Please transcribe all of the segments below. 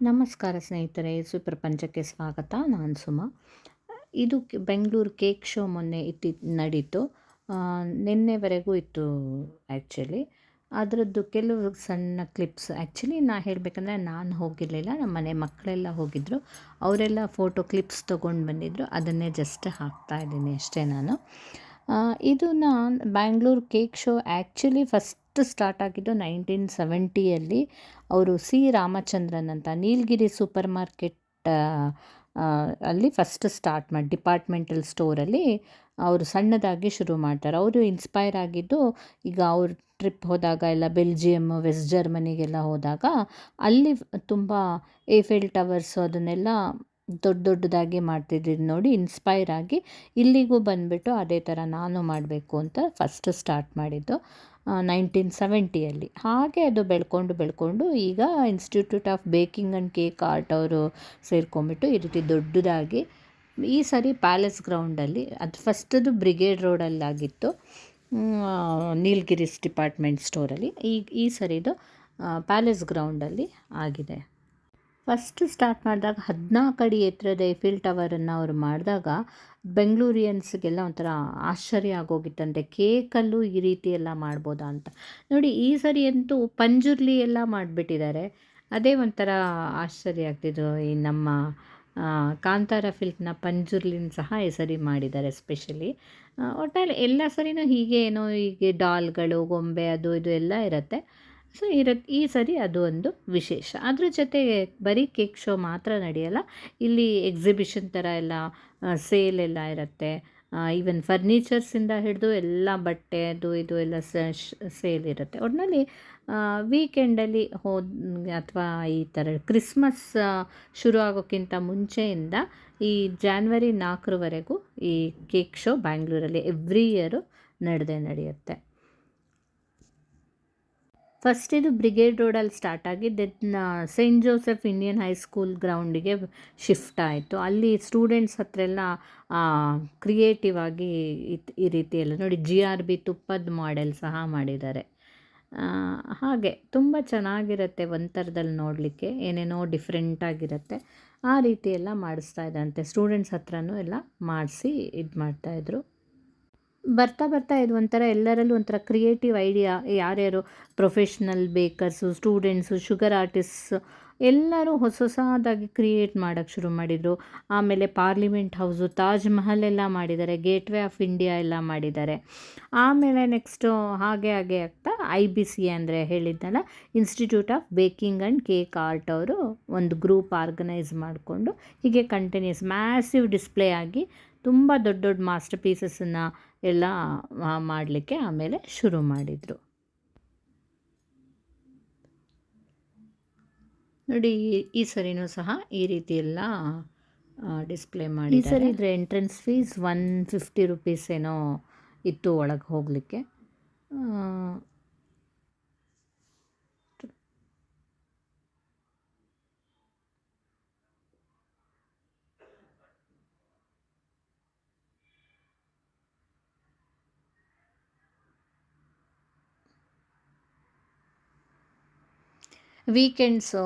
ನಮಸ್ಕಾರ ಸ್ನೇಹಿತರೆ, ಸುಪ್ರಪಂಚಕ್ಕೆ ಸ್ವಾಗತ. ನಾನು ಸುಮಾ. ಇದು ಬೆಂಗಳೂರು ಕೇಕ್ ಶೋ ಮೊನ್ನೆ ನಡೀತು. ನಿನ್ನೆವರೆಗೂ ಇತ್ತು ಆ್ಯಕ್ಚುಲಿ. ಅದರದ್ದು ಕೆಲವು ಸಣ್ಣ ಕ್ಲಿಪ್ಸ್. ಆ್ಯಕ್ಚುಲಿ ಹೇಳಬೇಕಂದ್ರೆ ನಾನು ಹೋಗಿರಲಿಲ್ಲ, ನಮ್ಮ ಮನೆ ಮಕ್ಕಳೆಲ್ಲ ಹೋಗಿದ್ದರು. ಅವರೆಲ್ಲ ಫೋಟೋ ಕ್ಲಿಪ್ಸ್ ತೊಗೊಂಡು ಬಂದಿದ್ದರು. ಅದನ್ನೇ ಜಸ್ಟ್ ಹಾಕ್ತಾಯಿದ್ದೀನಿ ಅಷ್ಟೇ ನಾನು. ಇದನ್ನು Bangalore cake show actually first start ಆಗಿದ್ದು 1970ಯಲ್ಲಿ. ಅವರು ಸಿ ರಾಮಚಂದ್ರನ್ ಅಂತ ನೀಲಗಿರಿ ಸೂಪರ್ ಮಾರ್ಕೆಟ್ ಅಲ್ಲಿ ಫಸ್ಟ್ ಸ್ಟಾರ್ಟ್ ಮಾಡಿ ಡಿಪಾರ್ಟ್ಮೆಂಟಲ್ ಸ್ಟೋರಲ್ಲಿ ಅವರು ಸಣ್ಣದಾಗಿ ಶುರು ಮಾಡ್ತಾರೆ. ಅವರು ಇನ್ಸ್ಪೈರ್ ಆಗಿದ್ದು, ಈಗ ಅವ್ರು ಟ್ರಿಪ್ ಹೋದಾಗ ಎಲ್ಲ ಬೆಲ್ಜಿಯಮ್, ವೆಸ್ಟ್ ಜರ್ಮನಿಗೆಲ್ಲ ಹೋದಾಗ ಅಲ್ಲಿ ತುಂಬ ಏಫೆಲ್ ಟವರ್ಸು ಅದನ್ನೆಲ್ಲ ದೊಡ್ಡದಾಗಿ ಮಾಡ್ತಿದ್ದಿದ್ದು ನೋಡಿ ಇನ್ಸ್ಪೈರ್ ಆಗಿ ಇಲ್ಲಿಗೂ ಬಂದುಬಿಟ್ಟು ಅದೇ ಥರ ನಾನು ಮಾಡಬೇಕು ಅಂತ ಫಸ್ಟ್ ಸ್ಟಾರ್ಟ್ ಮಾಡಿದ್ದು 1970ಯಲ್ಲಿ. ಹಾಗೆ ಅದು ಬೆಳ್ಕೊಂಡು ಈಗ institute of baking and cake art ಅವರು ಸೇರ್ಕೊಂಡ್ಬಿಟ್ಟು ಈ ರೀತಿ ದೊಡ್ಡದಾಗಿ ಈ ಸರಿ ಪ್ಯಾಲೇಸ್ ಗ್ರೌಂಡಲ್ಲಿ, ಅದು ಫಸ್ಟದು ಬ್ರಿಗೇಡ್ ರೋಡಲ್ಲಾಗಿತ್ತು, ನೀಲಗಿರಿಸ್ ಡಿಪಾರ್ಟ್ಮೆಂಟ್ ಸ್ಟೋರಲ್ಲಿ. ಈ ಸರಿದು ಪ್ಯಾಲೇಸ್ ಗ್ರೌಂಡಲ್ಲಿ ಆಗಿದೆ. ಫಸ್ಟ್ ಸ್ಟಾರ್ಟ್ ಮಾಡಿದಾಗ 14 ಅಡಿ ಎತ್ತರದ ಏಫಿಲ್ ಟವರನ್ನು ಅವರು ಮಾಡಿದಾಗ ಬೆಂಗಳೂರಿಯನ್ಸ್ಗೆಲ್ಲ ಒಂಥರ ಆಶ್ಚರ್ಯ ಆಗೋಗಿತ್ತಂತೆ, ಕೇಕಲ್ಲೂ ಈ ರೀತಿ ಎಲ್ಲ ಮಾಡ್ಬೋದಾ ಅಂತ. ನೋಡಿ, ಈ ಸರಿ ಅಂತೂ ಪಂಜುರ್ಲಿ ಎಲ್ಲ ಮಾಡಿಬಿಟ್ಟಿದ್ದಾರೆ. ಅದೇ ಒಂಥರ ಆಶ್ಚರ್ಯ ಆಗ್ತಿದ್ದು. ಈ ನಮ್ಮ ಕಾಂತಾರ ಫಿಲ್ಮ್ನ ಪಂಜುರ್ಲಿನ ಸಹ ಈ ಸರಿ ಮಾಡಿದ್ದಾರೆ ಸ್ಪೆಷಲಿ. ಒಟ್ಟಲ್ಲಿ ಎಲ್ಲ ಸರಿನೂ ಹೀಗೆ ಡಾಲ್ಗಳು, ಗೊಂಬೆ, ಅದು ಇದು ಎಲ್ಲ ಇರುತ್ತೆ. ಸೊ ಈ ಸರಿ ಅದು ಒಂದು ವಿಶೇಷ. ಅದ್ರ ಜೊತೆಗೆ ಬರೀ ಕೇಕ್ ಶೋ ಮಾತ್ರ ನಡೆಯಲ್ಲ, ಇಲ್ಲಿ ಎಕ್ಸಿಬಿಷನ್ ಥರ ಎಲ್ಲ ಸೇಲ್ ಎಲ್ಲ ಇರುತ್ತೆ. ಈವನ್ ಫರ್ನಿಚರ್ಸಿಂದ ಹಿಡಿದು ಎಲ್ಲ ಬಟ್ಟೆ ಅದು ಇದು ಎಲ್ಲ ಸೇಲ್ ಇರುತ್ತೆ. ಒಟ್ಟಿನಲ್ಲಿ ವೀಕೆಂಡಲ್ಲಿ ಅಥವಾ ಈ ಥರ ಕ್ರಿಸ್ಮಸ್ ಶುರು ಆಗೋಕ್ಕಿಂತ ಮುಂಚೆಯಿಂದ ಈ ಜಾನ್ವರಿ 4ರವರೆಗೂ ಈ ಕೇಕ್ ಶೋ ಬ್ಯಾಂಗ್ಳೂರಲ್ಲಿ ಎವ್ರಿ ಇಯರು ನಡೆಯುತ್ತೆ. ಫಸ್ಟ್ ಇದು ಬ್ರಿಗೇಡ್ ರೋಡಲ್ಲಿ ಸ್ಟಾರ್ಟ್ ಆಗಿದ್ದು ಸೆಂಟ್ ಜೋಸೆಫ್ ಇಂಡಿಯನ್ ಹೈಸ್ಕೂಲ್ ಗ್ರೌಂಡಿಗೆ ಶಿಫ್ಟ್ ಆಯಿತು. ಅಲ್ಲಿ ಸ್ಟೂಡೆಂಟ್ಸ್ ಹತ್ರ ಎಲ್ಲ ಕ್ರಿಯೇಟಿವ್ ಆಗಿ ಈ ರೀತಿ ಎಲ್ಲ ನೋಡಿ, GRB ತುಪ್ಪದ ಮಾಡೆಲ್ ಸಹ ಮಾಡಿದ್ದಾರೆ. ಹಾಗೆ ತುಂಬ ಚೆನ್ನಾಗಿರುತ್ತೆ ಒಂಥರದಲ್ಲಿ ನೋಡಲಿಕ್ಕೆ, ಏನೇನೋ ಡಿಫ್ರೆಂಟಾಗಿರುತ್ತೆ. ಆ ರೀತಿ ಎಲ್ಲ ಮಾಡಿಸ್ತಾ ಇದ್ದಂತೆ ಸ್ಟೂಡೆಂಟ್ಸ್ ಹತ್ರನೂ ಎಲ್ಲ ಮಾಡಿಸಿ ಇದು ಮಾಡ್ತಾಯಿದ್ರು. ಬರ್ತಾ ಇದು ಒಂಥರ ಎಲ್ಲರಲ್ಲೂ ಒಂಥರ ಕ್ರಿಯೇಟಿವ್ ಐಡಿಯಾ. ಯಾರ್ಯಾರು ಪ್ರೊಫೆಷ್ನಲ್ ಬೇಕರ್ಸು, ಸ್ಟೂಡೆಂಟ್ಸು, ಶುಗರ್ ಆರ್ಟಿಸ್ಟ್ಸು ಎಲ್ಲರೂ ಹೊಸದಾಗಿ ಕ್ರಿಯೇಟ್ ಮಾಡೋಕ್ಕೆ ಶುರು ಮಾಡಿದರು. ಆಮೇಲೆ ಪಾರ್ಲಿಮೆಂಟ್ ಹೌಸು, ತಾಜ್ ಮಹಲ್ ಎಲ್ಲ ಮಾಡಿದ್ದಾರೆ, ಗೇಟ್ವೇ ಆಫ್ ಇಂಡಿಯಾ ಎಲ್ಲ ಮಾಡಿದ್ದಾರೆ. ಆಮೇಲೆ ನೆಕ್ಸ್ಟು ಹಾಗೆ ಆಗ್ತಾ IBC ಅಂದರೆ ಹೇಳಿದ್ನಲ್ಲ, institute of baking and cake art ಅವರು ಒಂದು ಗ್ರೂಪ್ ಆರ್ಗನೈಸ್ ಮಾಡಿಕೊಂಡು ಹೀಗೆ ಕಂಟಿನ್ಯೂಸ್ ಮ್ಯಾಸಿವ್ ಡಿಸ್ಪ್ಲೇ ಆಗಿ ತುಂಬ ದೊಡ್ಡ ಮಾಸ್ಟರ್ ಪೀಸಸನ್ನು ಎಲ್ಲ ಮಾಡಲಿಕ್ಕೆ ಆಮೇಲೆ ಶುರು ಮಾಡಿದರು. ನೋಡಿ, ಈ ಸರಿನೂ ಸಹ ಈ ರೀತಿ ಎಲ್ಲ ಡಿಸ್ಪ್ಲೇ ಮಾಡಿ. ಈ ಸರಿ ಇದ್ರ ಎಂಟ್ರೆನ್ಸ್ ಫೀಸ್ 150 ರುಪೀಸ್ ಏನೋ ಇತ್ತು ಒಳಗೆ ಹೋಗಲಿಕ್ಕೆ. ವೀಕೆಂಡ್ಸು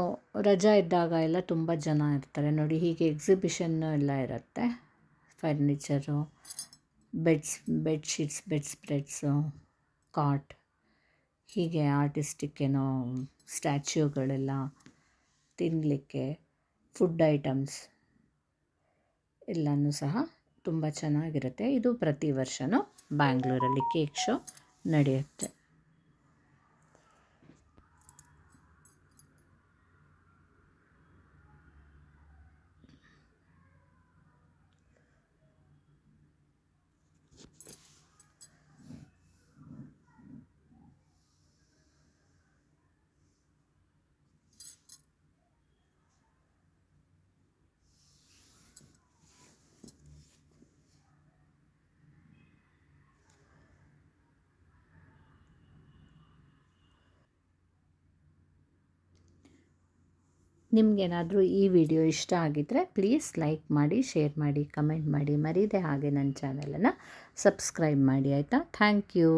ರಜಾ ಇದ್ದಾಗ ಎಲ್ಲ ತುಂಬ ಜನ ಇರ್ತಾರೆ ನೋಡಿ. ಹೀಗೆ ಎಕ್ಸಿಬಿಷನ್ನು ಎಲ್ಲ ಇರುತ್ತೆ. ಫರ್ನಿಚರು, ಬೆಡ್ಶೀಟ್ಸ್, ಬೆಡ್ ಸ್ಪ್ರೆಡ್ಸು, ಕಾಟ್, ಹೀಗೆ ಆರ್ಟಿಸ್ಟಿಕ್ ಏನೋ ಸ್ಟ್ಯಾಚ್ಯೂಗಳೆಲ್ಲ, ತಿನ್ನಲಿಕ್ಕೆ ಫುಡ್ ಐಟಮ್ಸ್ ಎಲ್ಲನೂ ಸಹ ತುಂಬ ಚೆನ್ನಾಗಿರುತ್ತೆ. ಇದು ಪ್ರತಿ ವರ್ಷವೂ ಬ್ಯಾಂಗ್ಳೂರಲ್ಲಿ ಕೇಕ್ ಶೋ ನಡೆಯುತ್ತೆ. ನಿಮಗೇನಾದರೂ ಈ ವಿಡಿಯೋ ಇಷ್ಟ ಆಗಿದ್ದರೆ ಪ್ಲೀಸ್ ಲೈಕ್ ಮಾಡಿ, ಶೇರ್ ಮಾಡಿ, ಕಮೆಂಟ್ ಮಾಡಿ, ಮರೀದೆ ಹಾಗೆ ನನ್ನ ಚಾನಲನ್ನು ಸಬ್ಸ್ಕ್ರೈಬ್ ಮಾಡಿ, ಆಯಿತಾ? Thank you.